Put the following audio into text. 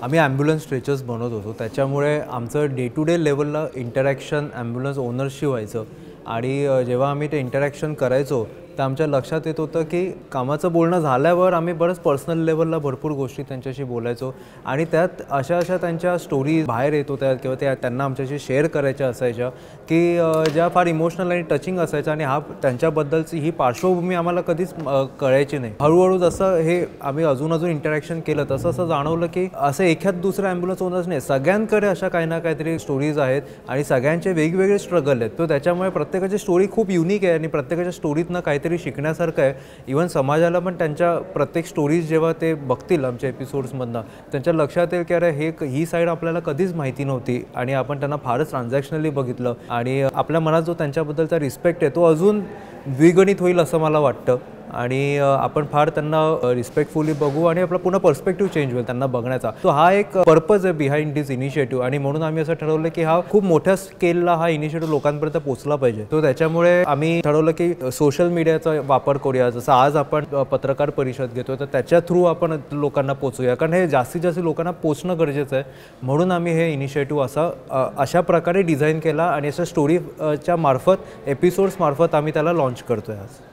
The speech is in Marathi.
आम्ही ॲम्ब्युलन्स स्ट्रेचर्स बनवत होतो, त्याच्यामुळे आमचं डे टू डे लेवलला इंटरॅक्शन ॲम्ब्युलन्स ओनरशी व्हायचं आणि जेव्हा आम्ही ते इंटरॅक्शन करायचो तर आमच्या लक्षात येत होतं की कामाचं बोलणं झाल्यावर आम्ही बरंच पर्सनल लेवलला भरपूर गोष्टी त्यांच्याशी बोलायचो आणि त्यात अशा त्यांच्या स्टोरीज बाहेर येत होत्या किंवा त्यांना आमच्याशी शेअर करायच्या असायच्या की ज्या फार इमोशनल आणि टचिंग असायच्या आणि त्यांच्याबद्दलची ही पार्श्वभूमी आम्हाला कधीच कळायची नाही। हळूहळू जसं हे आम्ही अजून इंटरॅक्शन केलं तसं असं जाणवलं की असं एखाद दुसरं ॲम्ब्युलन्स ओनर्स नाही, सगळ्यांकडे अशा काही ना काहीतरी स्टोरीज आहेत आणि सगळ्यांचे वेगवेगळे स्ट्रगल आहेत। तो त्याच्यामुळे प्रत्येकाची स्टोरी खूप युनिक आहे आणि प्रत्येकाच्या स्टोरीतनं काहीतरी शिकण्यासारखं आहे। इव्हन समाजाला पण त्यांच्या प्रत्येक स्टोरीज जेव्हा ते बघतील आमच्या एपिसोड्समधनं त्यांच्या लक्षात येईल की अरे ही साईड आपल्याला कधीच माहिती नव्हती आणि आपण त्यांना फारच ट्रान्झॅक्शनली बघितलं आणि आपल्या मनात जो त्यांच्याबद्दलचा रिस्पेक्ट आहे तो अजून द्विगुणित होईल असं मला वाटतं आणि आपण फार त्यांना रिस्पेक्टफुली बघू आणि आपला पुन्हा पर्स्पेक्टिव्ह चेंज होईल त्यांना बघण्याचा। तो हा एक पर्पज आहे बिहाइंड दिस इनिशिएटिव्ह आणि म्हणून आम्ही असं ठरवलं की हा खूप मोठ्या स्केलला हा इनिशिएटिव्ह लोकांपर्यंत पोहोचला पाहिजे। तो त्याच्यामुळे आम्ही ठरवलं की सोशल मीडियाचा वापर करूया, जसं आज आपण पत्रकार परिषद घेतो तर त्याच्या थ्रू आपण लोकांना पोहोचूया, कारण हे जास्तीत जास्त लोकांना पोहोचणं गरजेचं आहे। म्हणून आम्ही हे इनिशिएटिव्ह अशा प्रकारे डिझाईन केला आणि अशा स्टोरीच्या मार्फत एपिसोड्स मार्फत आम्ही त्याला लॉन्च करतोय आज।